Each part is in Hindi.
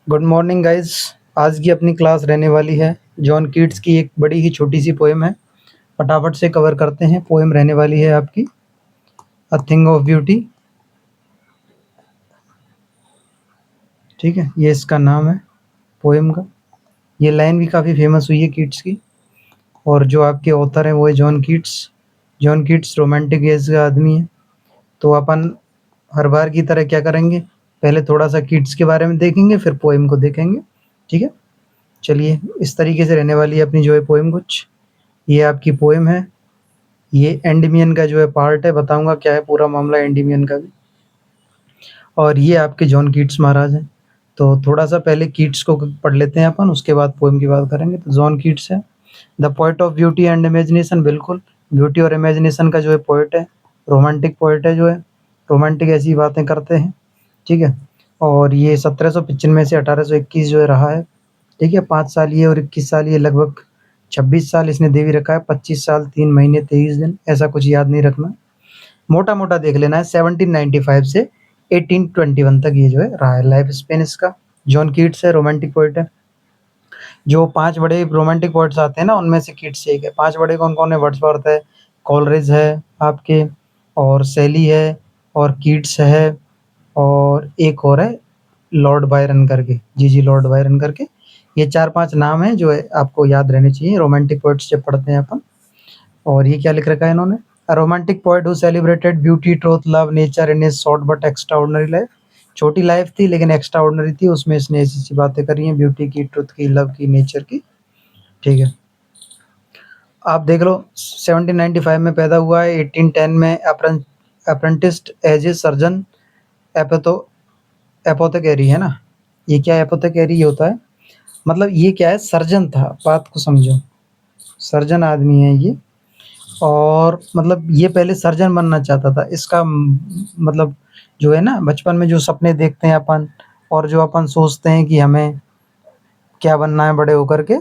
Good morning guys. आज की अपनी क्लास रहने वाली है जॉन कीट्स की एक बड़ी ही छोटी सी पोएम है। फटाफट से कवर करते हैं। पोएम रहने वाली है आपकी अ थिंग ऑफ ब्यूटी। ठीक है, ये इसका नाम है पोएम का। ये लाइन भी काफ़ी फेमस हुई है कीट्स की। और जो आपके ऑथर हैं वो है John Keats. John Keats romantic as का आदमी है। तो अपन हर बार की तरह क्या करेंगे, पहले थोड़ा सा कीट्स के बारे में देखेंगे, फिर पोएम को देखेंगे। ठीक है, चलिए इस तरीके से रहने वाली है अपनी जो है पोएम कुछ। ये आपकी पोएम है। ये एंडमियन का जो है पार्ट है, बताऊंगा क्या है पूरा मामला एंडमियन का भी। और ये आपके जॉन कीट्स महाराज हैं। तो थोड़ा सा पहले कीट्स को पढ़ लेते हैं अपन, उसके बाद पोएम की बात करेंगे। तो जॉन कीट्स है the poet of beauty and imagination. बिल्कुल, ब्यूटी और इमेजिनेशन का जो है पोएट है, रोमांटिक पोएट है जो है। रोमांटिक ऐसी बातें करते हैं। ठीक है, और ये 1795 से 1821 जो है रहा है। ठीक है, 5 साल ये और 21 साल ये, लगभग 26 साल इसने दे भी रखा है। 25 साल 3 महीने 23 दिन, ऐसा कुछ याद नहीं रखना, मोटा मोटा देख लेना है। 1795 से 1821 तक ये जो है रहा है लाइफ स्पेन इसका। जॉन कीट्स है, रोमांटिक पोइट है। जो 5 बड़े रोमांटिक पोइट्स आते हैं ना, उनमें से कीट्स एक है। 5 बड़े कौन कौन है? वर्ड्सवर्थ है, कॉलरिज है आपके, और शैली है, और कीट्स है, और एक और है लॉर्ड बायरन करके, जी लॉर्ड बायरन करके। ये 4-5 नाम हैं जो है आपको याद रहने चाहिए रोमांटिक पोइट्स जब पढ़ते हैं अपन। और ये क्या लिख रखा है इन्होंने? A romantic poet who celebrated beauty, truth, love, nature in his short but extraordinary life. छोटी लाइफ थी लेकिन एक्स्ट्राऑर्डिनरी थी, उसमें इसने ऐसी-ऐसी बातें करी हैं ब्यूटी की, ट्रुथ की, लव की, नेचर की। ठीक है, आप देख लो 1795 में पैदा हुआ है। 1810 में अप्रेंटिस्ड एज ए सर्जन एपोथो एपोथेकेरी है ना। ये क्या है एपोथेकेरी? ये होता है, मतलब ये क्या है, सर्जन था, बात को समझो। सर्जन आदमी है ये, और मतलब ये पहले सर्जन बनना चाहता था। इसका मतलब जो है ना, बचपन में जो सपने देखते हैं अपन, और जो अपन सोचते हैं कि हमें क्या बनना है बड़े होकर के,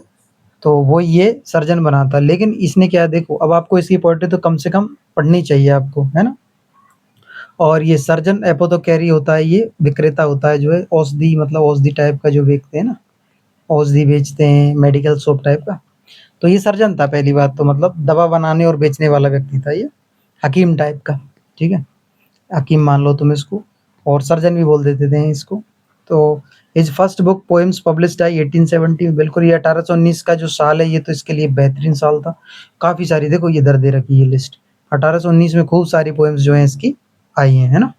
तो वो ये सर्जन बना था। लेकिन इसने क्या, देखो अब आपको इसकी पोएट्री तो कम से कम पढ़नी चाहिए आपको, है ना। और ये सर्जन एपोथेकेरी होता है, ये विक्रेता होता है जो है औषधि, मतलब औषधि टाइप का जो बेचते हैं ना, औषधि बेचते हैं, मेडिकल शॉप टाइप का। तो ये सर्जन था पहली बात तो, मतलब दवा बनाने और बेचने वाला व्यक्ति था ये, हकीम टाइप का। ठीक है, हकीम मान लो तुम इसको, और सर्जन भी बोल देते थे इसको। तो his first book poems published I 1870। बिल्कुल, ये 1819 का जो साल है ये तो इसके लिए बेहतरीन साल था। काफ़ी सारी, देखो ये इधर दे रखी है लिस्ट। 1819 में खूब सारी पोएम्स जो हैं इसकी आई हैं, है ना।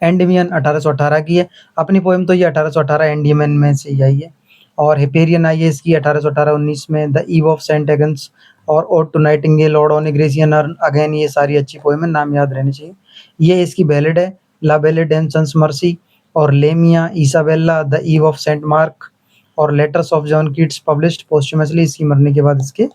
एंडमियन 1818 की है अपनी पोएम, तो ये 1818 एंडमियन में से ही आई है। और हिपेरियन आई है इसकी 1818-19 में। The eve of Saint Agnes और ode to nightingale, ode on a Grecian urn again, ये सारी अच्छी पोएम है, नाम याद रहने चाहिए। ये इसकी बैलेड है, ला बैलेड एंड सन्स मर्सी, और Lamia, Isabella, the eve of Saint Mark, और letters of John Keats published posthumously. इसकी मरने के बाद इसके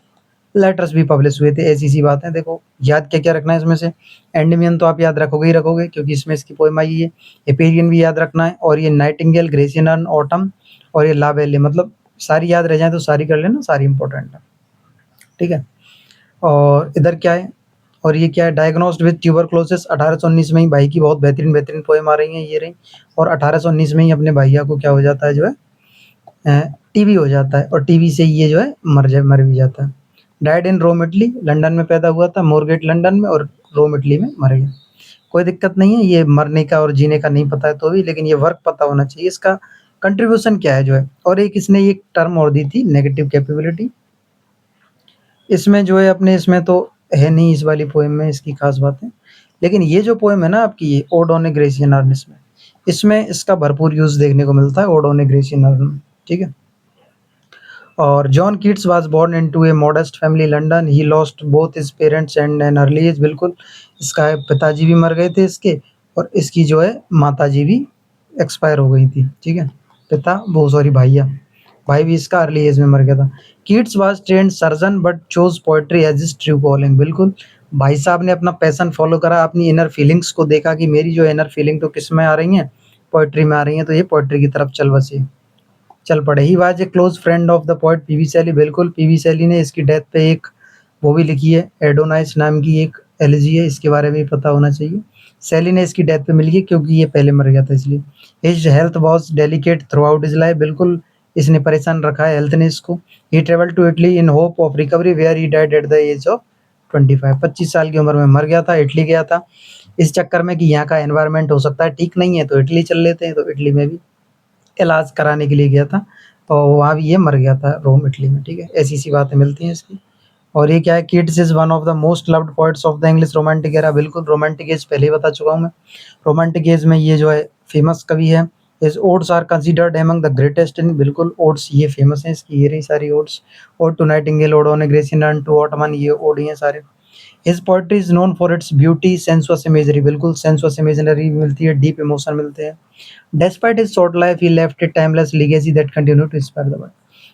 लेटर्स भी पब्लिश हुए थे। ऐसी सी बात है। देखो याद क्या क्या रखना है इसमें से। एंडमियन तो आप याद रखोगे ही रखोगे, क्योंकि इसमें इसकी पोएम आई है। हिपेरियन भी याद रखना है, और ये नाइटिंगेल, ग्रेसियन अर्न, ऑटम, और ये ला बेले, मतलब सारी याद रह जाए तो सारी कर लेना, सारी इंपॉर्टेंट है। ठीक है, और इधर क्या है, और ये क्या है, डायग्नोस्ड विद ट्यूबरक्लोसिस। 1819 में ही भाई की बहुत बेहतरीन बेहतरीन पोएम आ रही हैं, ये रही। और 1819 में ही अपने भैया को क्या हो जाता है जो है, टीबी हो जाता है, और टीबी से ये जो है मर भी जाता है। Died in Rome Italy, London में पैदा हुआ था, मोरगेट लंदन में, और रोम इटली में मर गया। कोई दिक्कत नहीं है, ये मरने का और जीने का नहीं पता है तो भी, लेकिन ये वर्क पता होना चाहिए, इसका कंट्रीब्यूशन क्या है जो है। और एक इसने एक टर्म और दी थी, नेगेटिव कैपेबिलिटी। इसमें जो है अपने, इसमें तो है नहीं इस वाली पोएम में इसकी खास बातें। लेकिन ये जो पोएम है ना आपकी, ये ode on a Grecian urn, इसमें इसका भरपूर यूज़ देखने को मिलता है, ode on a Grecian urn में। ठीक है, और John Keats was born into a modest family London. He lost both his parents and an early age. बिल्कुल, इसका पिताजी भी मर गए थे इसके, और इसकी जो है माताजी भी एक्सपायर हो गई थी। ठीक है, वो सॉरी भैया, भाई भी इसका अर्ली एज में मर गया था। Keats was trained surgeon but chose poetry as his true calling. बिल्कुल, भाई साहब ने अपना पैशन फॉलो करा, अपनी इनर फीलिंग्स को देखा कि मेरी जो इनर फीलिंग तो किस में आ रही हैं, पोएट्री में आ रही हैं, तो ये पोएट्री की तरफ चल बसे, चल पड़े। He was a close friend of the poet PV शैली। बिल्कुल, पीवी शैली ने इसकी डेथ पे एक वो भी लिखी है, एडोनाइस नाम की एक एलिजी है, इसके बारे में भी पता होना चाहिए। सैली ने इसकी डेथ पे मिली है क्योंकि ये पहले मर गया था इसलिए। His health was delicate throughout his life, बिल्कुल इसने परेशान रखा है हेल्थ ने इसको। He travelled to Italy in hope of recovery where he died at the age of 25। 25 साल की उम्र में मर गया था, इटली गया था इस चक्कर में कि यहाँ का एनवायरनमेंट हो सकता है ठीक नहीं है तो इटली चल लेते हैं, तो इटली में भी इलाज कराने के लिए गया था और वहाँ भी ये मर गया था, रोम इटली में। ठीक है, ऐसी सी बातें मिलती हैं इसकी। और ये क्या है, kids is one of the most loved poets of the English romantic era. बिल्कुल रोमांटिक एज पहले ही बता चुका हूँ मैं। रोमांटिक एज में ये जो है फेमस कवि है। His odes are considered among the greatest in, बिल्कुल ओड्स ये फेमस हैं इसकी, ये रही सारी odes. Ode to nightingale, ode on a Grecian urn, to autumn, ये ओड ही हैं सारे। His poetry is known for its beauty, sensuous imagery, बिल्कुल सेंसुअस इमेजनरी मिलती है, डीप इमोशन मिलते हैं। Despite his short life, he left a timeless legacy that continued to inspire the world.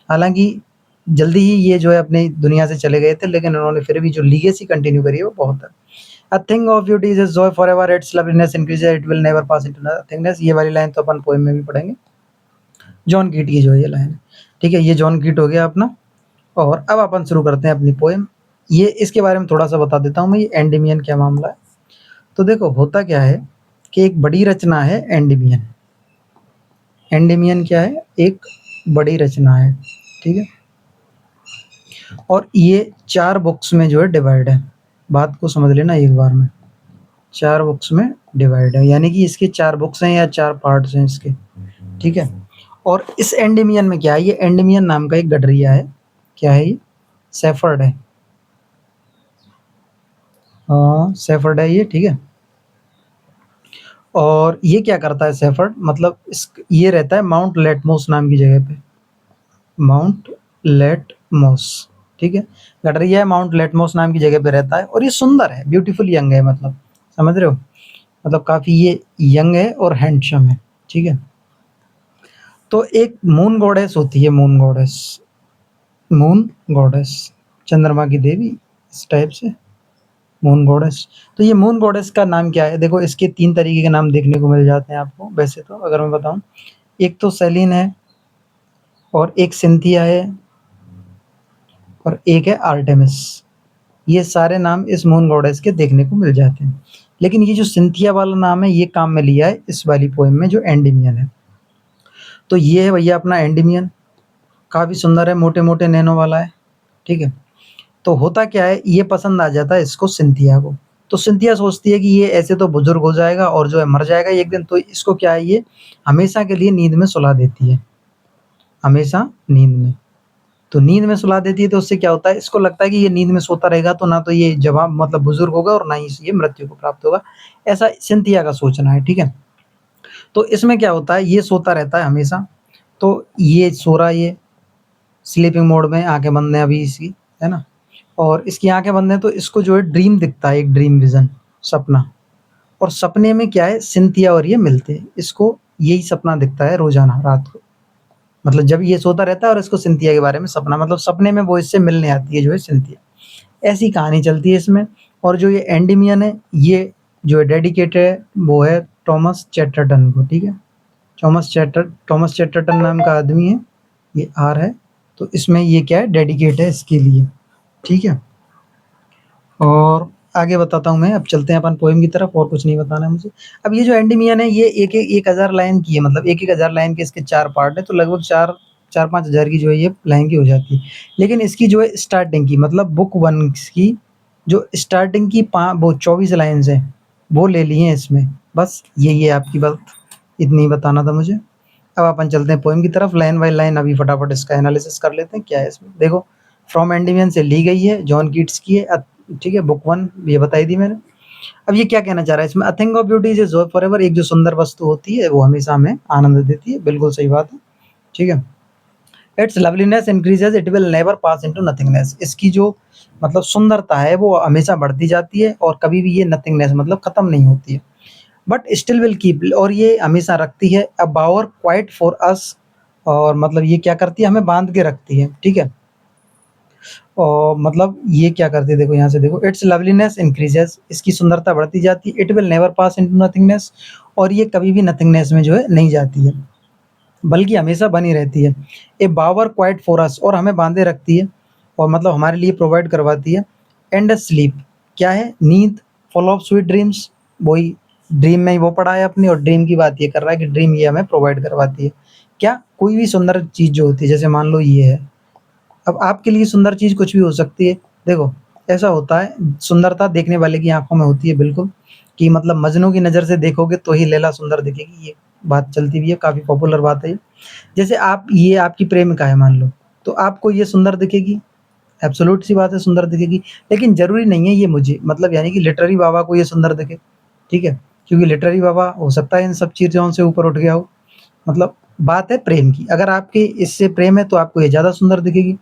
हालाँकि जल्दी ही ये जो है अपनी दुनिया से चले गए थे, लेकिन उन्होंने फिर भी जो लीगेसी कंटिन्यू करी है वो बहुत है। A thing of beauty is a joy forever, its loveliness increases, it will never pass into nothingness। ये वाली लाइन तो अपन पोएम में भी पढ़ेंगे। जॉन कीट की जो है ये लाइन है। ठीक है, ये जॉन कीट हो गया अपना। और अब अपन शुरू करते हैं अपनी पोएम। ये इसके बारे में थोड़ा सा बता देता हूँ मैं, ये एंडेमियन क्या मामला है। तो देखो होता क्या है कि एक बड़ी रचना है एंडेमियन। एंडेमियन क्या है, एक बड़ी रचना है। ठीक है, और ये 4 बुक्स में जो है डिवाइड है। बात को समझ लेना एक बार में, 4 बुक्स में डिवाइड है, यानी कि इसके 4 बुक्स हैं या 4 पार्ट्स हैं इसके। ठीक है, और इस एंडेमियन में क्या है, ये एंडेमियन नाम का एक गडरिया है। क्या है ये, सेफर्ड है। हाँ सेफर्ड है ये। ठीक है, और ये क्या करता है सेफर्ड, मतलब इस ये रहता है माउंट लेटमोस नाम की जगह पे, माउंट लेटमोस। ठीक है, गडरिया है माउंट लेटमोस नाम की जगह पे रहता है, और ये सुंदर है, ब्यूटीफुल यंग है, मतलब समझ रहे हो, मतलब काफी ये यंग है और हैंडसम है। ठीक है, तो एक मून गॉडेस होती है, मून गॉडेस, मून गॉडेस, चंद्रमा की देवी इस टाइप से, मून गॉडेस। तो ये मून गॉडेस का नाम क्या है, देखो इसके 3 तरीके के नाम देखने को मिल जाते हैं आपको वैसे तो, अगर मैं बताऊं। एक तो सेलिन है, और एक सिंथिया है, और एक है आर्टेमिस। ये सारे नाम इस मून गॉडेस के देखने को मिल जाते हैं, लेकिन ये जो सिंथिया वाला नाम है ये काम में लिया है इस वाली पोएम में जो एंडेमियन है। तो ये है भैया अपना एंडेमियन, काफ़ी सुंदर है, मोटे मोटे नैनो वाला है। ठीक है, तो होता क्या है, ये पसंद आ जाता है इसको सिंथिया को। तो सिंथिया सोचती है कि ये ऐसे तो बुजुर्ग हो जाएगा और जो है मर जाएगा एक दिन, तो इसको क्या है, ये हमेशा के लिए नींद में सुला देती है, हमेशा नींद में। तो नींद में सुला देती है, तो उससे क्या होता है, इसको लगता है कि ये नींद में सोता रहेगा तो ना तो ये जवाब मतलब बुजुर्ग होगा और ना ही ये मृत्यु को प्राप्त होगा, ऐसा सिंथिया का सोचना है। ठीक है, तो इसमें क्या होता है, ये सोता रहता है हमेशा, तो ये सो रहा है, ये स्लीपिंग मोड में, आंखें बंद हैं अभी इसकी, है ना, और इसकी आंखें बंद हैं, तो इसको जो है ड्रीम दिखता है, एक ड्रीम विजन, सपना। और सपने में क्या है, सिंथिया और ये मिलते हैं, इसको यही सपना दिखता है रोजाना रात को, मतलब जब ये सोता रहता है और इसको सिंथिया के बारे में सपना, मतलब सपने में वो इससे मिलने आती है जो है सिंथिया। ऐसी कहानी चलती है इसमें। और जो ये एंडेमियन है, ये जो है डेडिकेटेड है वो है थॉमस चैटरटन को। ठीक है, थॉमस चैटरटन नाम का आदमी है, ये आर है, तो इसमें ये क्या है, डेडिकेट है इसके लिए। ठीक है, और आगे बताता हूँ मैं, अब चलते हैं अपन पोएम की तरफ, और कुछ नहीं बताना है मुझे। अब ये जो एंडेमियन है, ये एक 1000 लाइन की है, मतलब 1000 लाइन के इसके 4 पार्ट है, तो लगभग 4-5 हज़ार की जो है ये लाइन की हो जाती है। लेकिन इसकी जो है स्टार्टिंग की, मतलब बुक 1 की जो स्टार्टिंग की वो 24 लाइन्स हैं, वो ले ली हैं इसमें। बस यही है आपकी बात, इतनी ही बताना था मुझे। अब अपन चलते हैं पोएम की तरफ, लाइन बाय लाइन अभी फटाफट इसका एनालिसिस कर लेते हैं क्या है इसमें। देखो, फ्रॉम एंडेमियन से ली गई है, जॉन कीट्स की है। ठीक है, बुक 1 ये बताई दी मैंने। अब ये क्या कहना चाह रहा है इसमें, अ thing of beauty is Joy forever, एक जो सुंदर वस्तु होती है वो हमेशा हमें आनंद देती है, बिल्कुल सही बात है। ठीक है, it's loveliness increases, it will never pass into nothingness, इसकी जो मतलब सुंदरता है वो हमेशा बढ़ती जाती है और कभी भी ये नथिंगनेस मतलब खत्म नहीं होती है। बट स्टिल विल कीप, और ये हमेशा रखती है अ बावर क्वाइट फॉर अस, और मतलब ये क्या करती है, हमें बांध के रखती है। ठीक है, और मतलब ये क्या करती है, देखो यहाँ से देखो, इट्स लवलीनेस इंक्रीजेस, इसकी सुंदरता बढ़ती जाती है। It will never pass into nothingness, और ये कभी भी नथिंगनेस में जो है नहीं जाती है, बल्कि हमेशा बनी रहती है। ए बावर क्वाइट फॉर अस, और हमें बांधे रखती है, और मतलब हमारे लिए प्रोवाइड करवाती है। एंड स्लीप, क्या है, नींद, फुल ऑफ स्वीट ड्रीम्स, वही ड्रीम में ही वो पड़ा है अपनी, और ड्रीम की बात ये कर रहा है कि ड्रीम ये हमें प्रोवाइड करवाती है। क्या कोई भी सुंदर चीज़ जो होती है, जैसे मान लो ये है, अब आपके लिए सुंदर चीज़ कुछ भी हो सकती है। देखो, ऐसा होता है, सुंदरता देखने वाले की आँखों में होती है बिल्कुल, कि मतलब मजनू की नज़र से देखोगे तो ही लैला सुंदर दिखेगी, ये बात चलती भी है, काफ़ी पॉपुलर बात है ये। जैसे आप, ये आपकी प्रेमिका है मान लो, तो आपको ये सुंदर दिखेगी, एब्सोल्यूट सी बात है सुंदर दिखेगी, लेकिन ज़रूरी नहीं है ये मुझे, मतलब यानी कि लिटरेरी बाबा को ये सुंदर दिखे, ठीक है? क्योंकि लिटरेरी बाबा हो सकता है इन सब चीज़ों से ऊपर उठ गया हो। मतलब बात है प्रेम की, अगर आपके इससे प्रेम है तो आपको ये ज़्यादा सुंदर दिखेगी,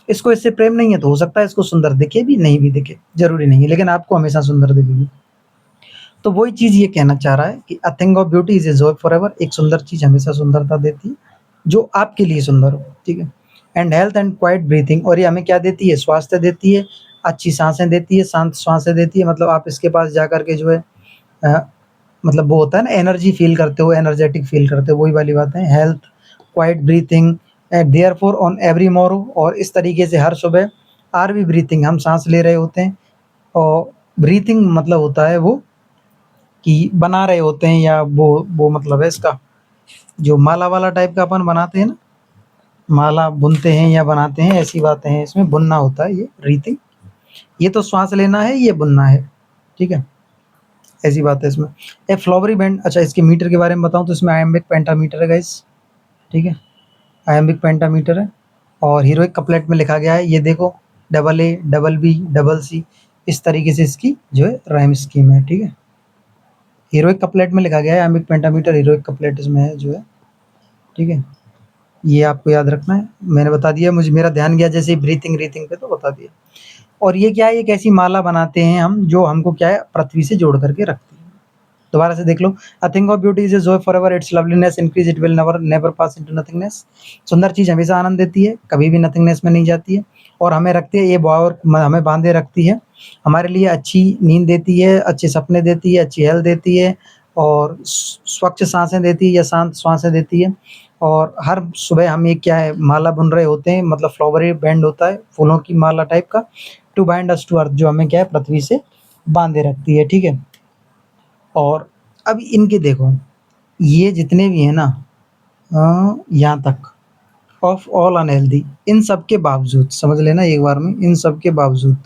इसको इससे प्रेम नहीं है तो हो सकता है इसको सुंदर दिखे भी, नहीं भी दिखे, ज़रूरी नहीं है, लेकिन आपको हमेशा सुंदर दिखेगी। तो वही चीज़ ये कहना चाह रहा है कि अ thing of beauty is a joy forever, एक सुंदर चीज़ हमेशा सुंदरता देती है, जो आपके लिए सुंदर हो, ठीक है? And health and quite breathing, और ये हमें क्या देती है? स्वास्थ्य देती है, अच्छी साँसें देती है, शांत श्वासें देती है, मतलब आप इसके पास जाकर के जो है अ, मतलब वो होता है ना, एनर्जी फ़ील करते हो, एनर्जेटिक फ़ील करते हो, वही वाली बात है। Health, quite breathing, therefore on every Morrow, और इस तरीके से हर सुबह आर वी ब्रीथिंग, हम साँस ले रहे होते हैं, और ब्रीथिंग मतलब होता है वो कि बना रहे होते हैं, या वो मतलब है इसका, जो माला वाला टाइप का अपन बनाते हैं ना, माला बुनते हैं या बनाते हैं, ऐसी बातें हैं, इसमें बुनना होता है ये ब्रीथिंग। ये तो श्वास लेना है, ये बुनना है, ठीक है? ऐसी बात है इसमें। ए फ्लावरी बैंड, अच्छा इसके मीटर के बारे में बताऊँ तो इसमें आयम्बिक पेंटामीटर है गाइस, ठीक है? आयम्बिक पेंटामीटर है, और हीरोइक कपलेट में लिखा गया है, ये देखो, double A, double B, double C, इस तरीके से इसकी जो है राइम स्कीम है, ठीक है? हीरोइक कपलेट में लिखा गया है आयम्बिक पेंटामीटर, हीरोइक कपलेट इसमें है जो है, ठीक है? ये आपको याद रखना है। मैंने बता दिया, मुझे मेरा ध्यान गया जैसे ही ब्रीथिंग रीथिंग पे, तो बता दिया। और ये क्या है, एक ऐसी माला बनाते हैं हम, जो हमको क्या है, पृथ्वी से जोड़ करके रखती है। दोबारा से देख लो, a thing of beauty is a joy forever, its loveliness increase, it will never never pass into nothingness. सुंदर चीज़ हमेशा आनंद देती है, कभी भी नथिंगनेस में नहीं जाती है, और हमें रखती है ये और हमें बांधे रखती है, हमारे लिए अच्छी नींद देती है, अच्छे सपने देती है, अच्छी हेल्थ देती है, और स्वच्छ सांसें देती है या शांत श्वासें देती है। और हर सुबह हम एक क्या है, माला बुन रहे होते हैं, मतलब फ्लावरी बैंड होता है, फूलों की माला टाइप का, to bind us to earth, जो हमें क्या है, पृथ्वी से बांधे रखती है, ठीक है? और अब इनके देखो, ये जितने भी हैं ना, यहाँ तक, ऑफ ऑल अनहेल्दी, इन सब के बावजूद, समझ लेना एक बार में, इन सब के बावजूद,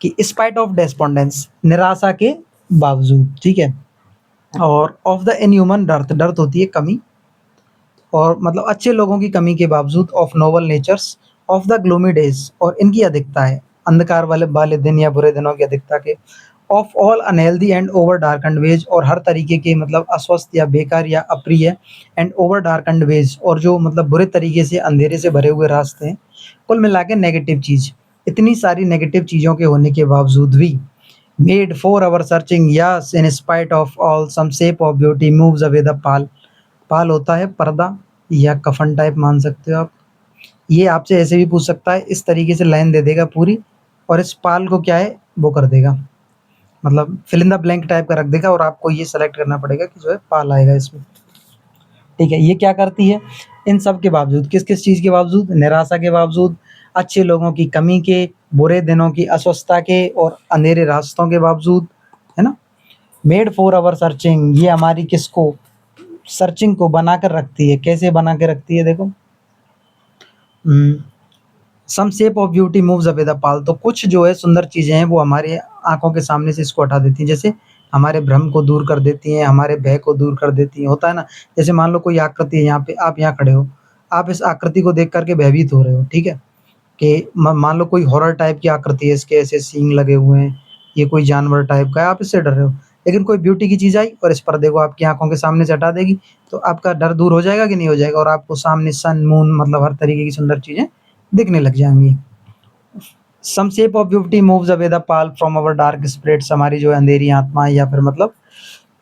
कि स्पाइट ऑफ डेस्पोंडेंस, निराशा के बावजूद, ठीक है? और of the inhuman dearth, dearth होती है कमी, और मतलब अच्छे लोगों की कमी के बावजूद, of noble natures, of the gloomy days, और इनकी अधिकता है, अंधकार वाले वाले दिन या बुरे दिनों की अधिकता के, of all unhealthy and over darkened ways, और हर तरीके के मतलब अस्वस्थ या बेकार या अप्रिय एंड ओवर डार्कन्ड वेज, और जो मतलब बुरे तरीके से अंधेरे से भरे हुए रास्ते हैं, कुल मिला के नेगेटिव चीज़, इतनी सारी नेगेटिव चीज़ों के होने के बावजूद भी, made for our searching, yes in spite of all some shape of beauty moves away the pall, pall होता है पर्दा या कफन टाइप मान सकते हो आप। ये आपसे ऐसे भी पूछ सकता है, इस तरीके से लाइन दे देगा पूरी, और इस पाल को क्या है, वो कर देगा, मतलब fill in the blank type का रख देगा, और आपको ये सेलेक्ट करना पड़ेगा कि जो है पाल आएगा इसमें, ठीक है? ये क्या करती है, इन सब के बावजूद, किस किस चीज़ के बावजूद? निराशा के बावजूद, अच्छे लोगों की कमी के, बुरे दिनों की अस्वस्थता के, और अंधेरे रास्तों के बावजूद, है ना? मेड फॉर अवर सर्चिंग, ये हमारी किसको, सर्चिंग को बना कर रखती है, कैसे बना के रखती है देखो, some shape of beauty moves away the pall, तो कुछ जो है सुंदर चीज़ें हैं वो हमारे आँखों के सामने से इसको हटा देती हैं, जैसे हमारे भ्रम को दूर कर देती हैं, हमारे भय को दूर कर देती हैं, होता है ना? जैसे मान लो कोई आकृति है यहाँ पे, आप यहाँ खड़े हो, आप इस आकृति को देख कर के भयभीत हो रहे हो, ठीक है? कि म मान लो कोई हॉरर टाइप की आकृति है, इसके ऐसे सींग लगे हुए हैं, ये कोई जानवर टाइप का है, आप इससे डर रहे हो। लेकिन कोई ब्यूटी की चीज़ आई और इस पर्दे को आपकी आँखों के सामने से हटा देगी, तो आपका डर दूर हो जाएगा कि नहीं हो जाएगा? और आपको सामने सन, मून, मतलब हर तरीके की सुंदर चीज़ें दिखने लग जाएँगी। Some shape of beauty moves away the pall from our dark spirits, हमारी जो है अंधेरी आत्माएँ, या फिर मतलब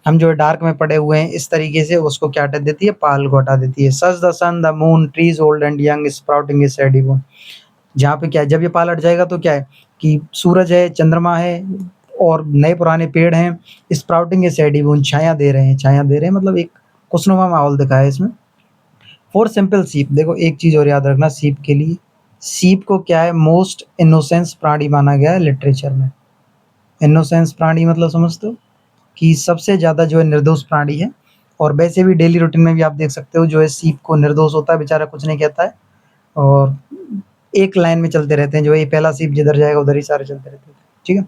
हम जो है डार्क में पड़े हुए हैं, इस तरीके से उसको क्या हटा देती है, पाल को हटा देती है। Such the sun, the moon, trees old and young sprouting a shady boon, जहाँ पे क्या है, जब ये पाल हट जाएगा तो क्या है कि सूरज है, चंद्रमा है, और नए पुराने पेड़ हैं, स्प्राउटिंग ए शैडी बोन, छाया दे रहे हैं, मतलब एक खुशनुमा माहौल दिखाया है इसमें। फॉर सिंपल सीप, देखो एक चीज़ और याद रखना सीप के लिए, सीप को क्या है, मोस्ट इनोसेंस प्राणी माना गया है लिटरेचर में। इनोसेंस प्राणी मतलब समझते हो? कि सबसे ज़्यादा जो है निर्दोष प्राणी है। और वैसे भी डेली रूटीन में भी आप देख सकते हो जो है सीप को निर्दोष होता है, बेचारा कुछ नहीं कहता है और एक लाइन में चलते रहते हैं, जो ये पहला सीप जिधर जाएगा उधर ही सारे चलते रहते हैं, ठीक है।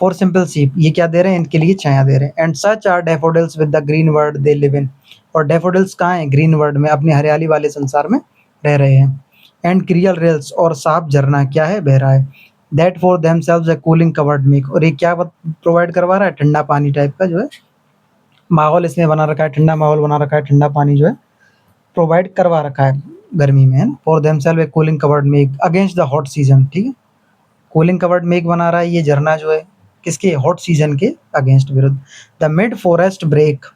फॉर सिंपल सीप ये क्या दे रहे हैं, इनके लिए छाया दे रहे हैं। And such are daffodils with the green world they live in. और डैफोडिल्स कहाँ हैं, ग्रीन वर्ल्ड में, अपनी हरियाली वाले संसार में रह रहे हैं। एंड क्रियल रेल्स और साफ झरना क्या है, बह रहा है। That for themselves A cooling covered milk. और ये क्या प्रोवाइड करवा रहा है, ठंडा पानी टाइप का जो है माहौल इसने बना रखा है, ठंडा माहौल बना रखा है, ठंडा पानी जो है प्रोवाइड करवा रखा है गर्मी में, है ना। For themselves A cooling covered milk against the hot season, ठीक है। कूलिंग कवर्ड मेघ बना रहा है ये झरना जो है, किसके, हॉट सीजन के अगेंस्ट, विरुद्ध। The mid forest break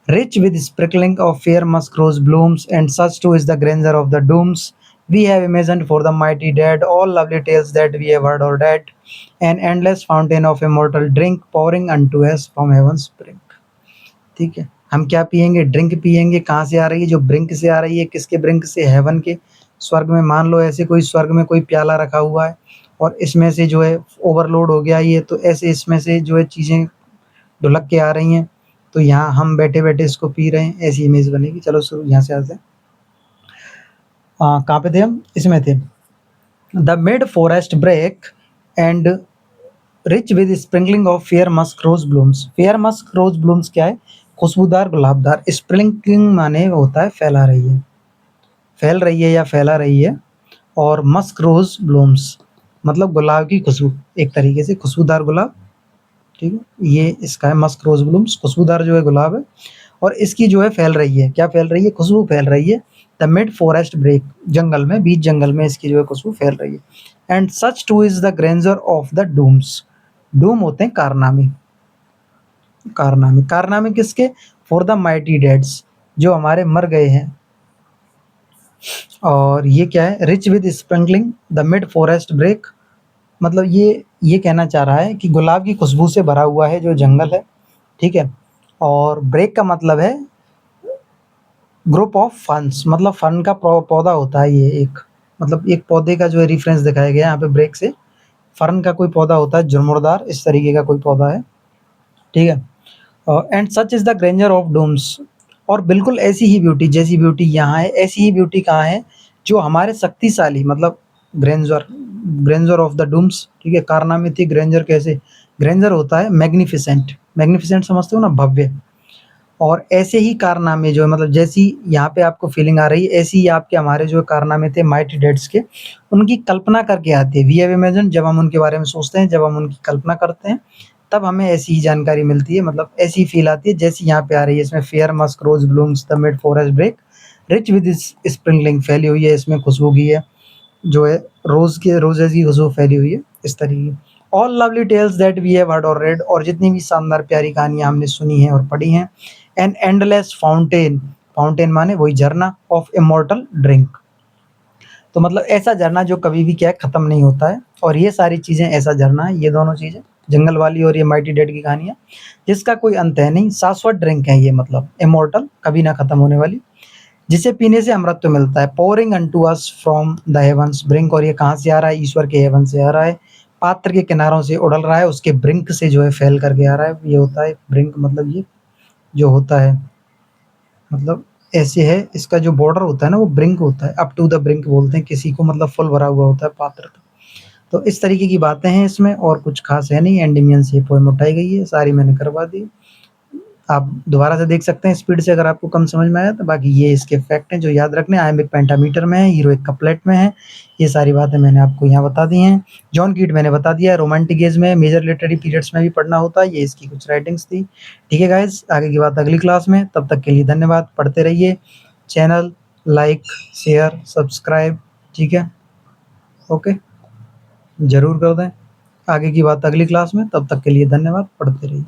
rich with sprinkling of fair musk rose blooms and such too is the grandeur of the dooms we have imagined for the mighty dead all lovely tales that we have heard or read, an endless fountain of immortal drink pouring unto us from heaven's brink। ठीक है, हम क्या पिएंगे, ड्रिंक पिएंगे। कहाँ से आ रही है, जो ब्रिंक से आ रही है, किसके ब्रिंक से, हेवन के, स्वर्ग में। मान लो ऐसे कोई स्वर्ग में कोई प्याला रखा हुआ है और इसमें से जो है ओवरलोड हो गया ये, तो ऐसे इसमें से जो है चीज़ें ढुलक के आ रही हैं, तो यहाँ हम बैठे बैठे इसको पी रहे हैं, ऐसी इमेज बनेगी। चलो शुरू यहाँ से आते हैं। कहाँ पे थे हम, इसमें थे। The mid forest brake and rich with sprinkling of fair musk rose blooms. Fair musk rose blooms क्या है, खुशबूदार गुलाबदार। स्प्रिंकलिंग माने होता है फैला रही है, फैल रही है या फैला रही है। और मस्क रोज ब्लूम्स मतलब गुलाब की खुशबू, एक तरीके से खुशबूदार गुलाब, ठीक है। ये इसका है मस्क रोज ब्लूम्स, खुशबूदार जो है गुलाब है। और इसकी जो है फैल रही है, क्या फैल रही है, खुशबू फैल रही है। द मिड फॉरेस्ट ब्रेक जंगल में, बीच जंगल में इसकी जो है खुशबू फैल रही है। And such too is the grandeur of the dooms. Doom होते हैं कारनामे, कारनामे, कारनामे किसके, फॉर द माइटी डेड्स, जो हमारे मर गए हैं। और ये क्या है, rich with sprinkling the mid forest brake, मतलब ये कहना चाह रहा है कि गुलाब की खुशबू से भरा हुआ है जो जंगल है, ठीक है। और ब्रेक का मतलब है ग्रुप ऑफ फन्स, मतलब फन का पौधा होता है ये एक, मतलब एक पौधे का जो है रेफरेंस दिखाया गया है यहाँ पे ब्रेक से। फर्न का कोई पौधा होता है झुरमुरदार, इस तरीके का कोई पौधा है, ठीक है। And such is the grandeur of dooms. और बिल्कुल ऐसी ही ब्यूटी, जैसी ब्यूटी यहाँ है ऐसी ही ब्यूटी कहाँ है, जो हमारे शक्तिशाली, मतलब grandeur, grandeur of the dooms, ठीक है। कारनामे थी, ग्रेंजर कैसे, ग्रेंजर होता है मैग्निफिसेंट, मैग्निफिसेंट समझते हो ना, भव्य। और ऐसे ही कारनामे जो है, मतलब जैसी यहाँ पे आपको फीलिंग आ रही है, ऐसी ही आपके हमारे जो कारनामे थे माइटी डेड्स के, उनकी कल्पना करके आती है। वी हैव इमेजिन, जब हम उनके बारे में सोचते हैं, जब हम उनकी कल्पना करते हैं, तब हमें ऐसी ही जानकारी मिलती है, मतलब ऐसी ही फील आती है जैसी यहाँ पे आ रही है। इसमें fair musk rose blooms the mid forest break rich with sprinkling, फैली हुई है इसमें खुशबू की है, जो है रोज के, रोजेज की खुशबू फैली हुई है, इस तरीके। All lovely tales that we have heard or read, और जितनी भी शानदार प्यारी कहानियां हमने सुनी हैं और पढ़ी हैं। एन एंडलेस फाउंटेन, फाउंटेन माने वही झरना, ऑफ इमोर्टल ड्रिंक, तो मतलब ऐसा झरना जो कभी भी क्या है, खत्म नहीं होता है। और ये सारी चीजें ऐसा झरना है, ये दोनों चीजें, जंगल वाली और ये माइटी डेड की कहानियां, जिसका कोई अंत है नहीं, शाश्वत ड्रिंक है ये, मतलब इमोर्टल, कभी ना खत्म होने वाली, जिसे पीने से अमृत मिलता है। Pouring unto us from the heaven's brink, और ये कहाँ से आ रहा है, ईश्वर के हेवन से आ रहा है। पात्र के किनारों से उड़ल रहा है, उसके ब्रिंक से जो है फैल करके आ रहा है। ये होता है ब्रिंक, मतलब ये जो होता है, मतलब ऐसे है, इसका जो बॉर्डर होता है ना वो ब्रिंक होता है, अप टू द ब्रिंक बोलते हैं किसी को, मतलब फुल भरा हुआ होता है पात्र। तो इस तरीके की बातें हैं इसमें, और कुछ खास है नहीं। एंडेमियन से पोएम उठाई गई है, सारी मैंने करवा दी। आप दोबारा से देख सकते हैं स्पीड से, अगर आपको कम समझ में आया तो। बाकी ये इसके फैक्ट हैं जो याद रखने। आयम एक पेंटामीटर में है, हीरो एक कपलेट में है, ये सारी बातें मैंने आपको यहाँ बता दी हैं। जॉन कीट मैंने बता दिया है, रोमांटिक एज में, मेजर लिटरेरी पीरियड्स में भी पढ़ना होता है, ये इसकी कुछ राइटिंग्स थी। ठीक है गाइज, आगे की बात अगली क्लास में, तब तक के लिए धन्यवाद। पढ़ते रहिए, चैनल लाइक शेयर सब्सक्राइब, ठीक है, ओके, ज़रूर कर दें। आगे की बात अगली क्लास में, तब तक के लिए धन्यवाद, पढ़ते रहिए।